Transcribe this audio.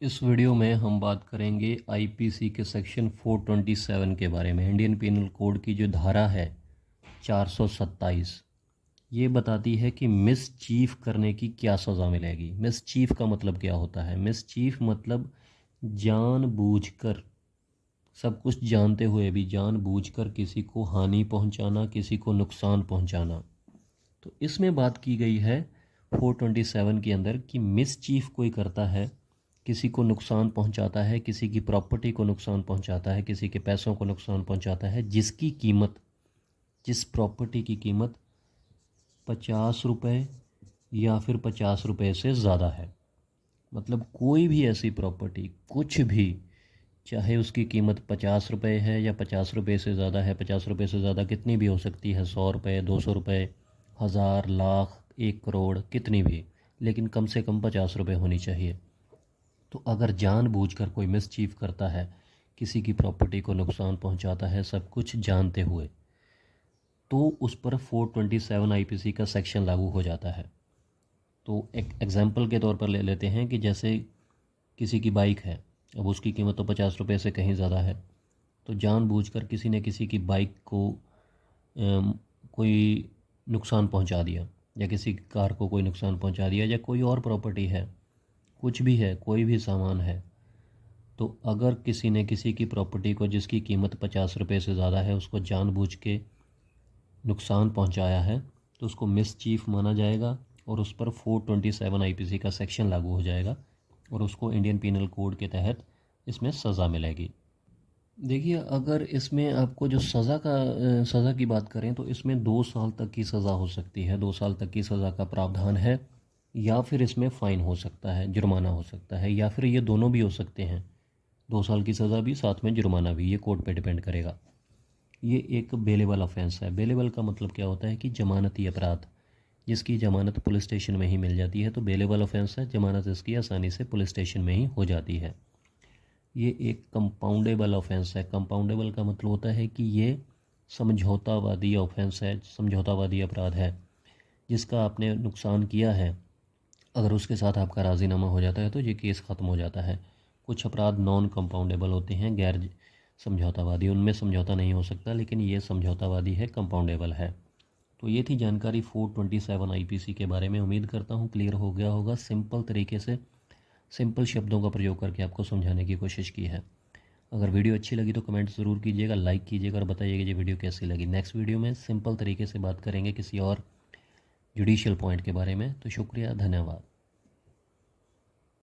इस वीडियो में हम बात करेंगे आईपीसी के सेक्शन 427 के बारे में। इंडियन पिनल कोड की जो धारा है 427, ये बताती है कि मिसचीफ करने की क्या सज़ा मिलेगी। मिसचीफ का मतलब क्या होता है? मिसचीफ मतलब जानबूझकर, सब कुछ जानते हुए भी जानबूझकर किसी को हानि पहुंचाना, किसी को नुकसान पहुंचाना। तो इसमें बात की गई है 427 के अंदर कि मिसचीफ कोई करता है, किसी को नुकसान पहुंचाता है, किसी की प्रॉपर्टी को नुकसान पहुंचाता है, किसी के पैसों को नुकसान पहुंचाता है, जिसकी कीमत, जिस प्रॉपर्टी की कीमत 50 रुपये या फिर 50 रुपये से ज़्यादा है। मतलब कोई भी ऐसी प्रॉपर्टी, कुछ भी, चाहे उसकी कीमत 50 रुपये है या 50 रुपये से ज़्यादा है। 50 रुपये से ज़्यादा कितनी भी हो सकती है, 100 रुपये, 200 रुपये, हज़ार, लाख, 1 करोड़, कितनी भी, लेकिन कम से कम 50 रुपये होनी चाहिए। तो अगर जानबूझकर कोई मिसचीफ करता है, किसी की प्रॉपर्टी को नुकसान पहुंचाता है सब कुछ जानते हुए, तो उस पर 427 आईपीसी का सेक्शन लागू हो जाता है। तो एक एग्जांपल के तौर पर ले लेते हैं कि जैसे किसी की बाइक है, अब उसकी कीमत तो 50 रुपये से कहीं ज़्यादा है, तो जानबूझकर किसी ने किसी की बाइक को कोई नुकसान पहुंचा दिया, या किसी कार को कोई नुकसान पहुंचा दिया, या कोई और प्रॉपर्टी है, कुछ भी है, कोई भी सामान है, तो अगर किसी ने किसी की प्रॉपर्टी को जिसकी कीमत 50 रुपये से ज़्यादा है उसको जानबूझ के नुकसान पहुंचाया है, तो उसको मिसचीफ माना जाएगा और उस पर 427 आईपीसी का सेक्शन लागू हो जाएगा और उसको इंडियन पिनल कोड के तहत इसमें सज़ा मिलेगी। देखिए, अगर इसमें आपको जो सज़ा की बात करें तो इसमें 2 साल तक की सज़ा हो सकती है। 2 साल तक की सज़ा का प्रावधान है, या फिर इसमें फ़ाइन हो सकता है, जुर्माना हो सकता है, या फिर ये दोनों भी हो सकते हैं। 2 साल की सज़ा भी साथ में जुर्माना भी, ये कोर्ट पे डिपेंड करेगा। ये एक बेलेबल ऑफेंस है। बेलेबल का मतलब क्या होता है कि जमानती अपराध, जिसकी ज़मानत पुलिस स्टेशन में ही मिल जाती है, तो बेलेबल ऑफेंस है। ज़मानत इसकी आसानी से पुलिस स्टेशन में ही हो जाती है। ये एक कंपाउंडेबल ऑफेंस है। कंपाउंडेबल का मतलब होता है कि ये समझौतावादी ऑफेंस है, समझौतावादी अपराध है। जिसका आपने नुकसान किया है, अगर उसके साथ आपका राज़ीनामा हो जाता है तो ये केस ख़त्म हो जाता है। कुछ अपराध नॉन कंपाउंडेबल होते हैं, गैर समझौतावादी, उनमें समझौता नहीं हो सकता, लेकिन ये समझौतावादी है, कंपाउंडेबल है। तो ये थी जानकारी 427 आईपीसी के बारे में। उम्मीद करता हूँ क्लियर हो गया होगा। सिंपल तरीके से, सिंपल शब्दों का प्रयोग करके आपको समझाने की कोशिश की है। अगर वीडियो अच्छी लगी तो कमेंट ज़रूर कीजिएगा, लाइक कीजिएगा और बताइएगा ये वीडियो कैसी लगी। नेक्स्ट वीडियो में सिंपल तरीके से बात करेंगे किसी और जुडिशियल पॉइंट के बारे में। तो शुक्रिया, धन्यवाद।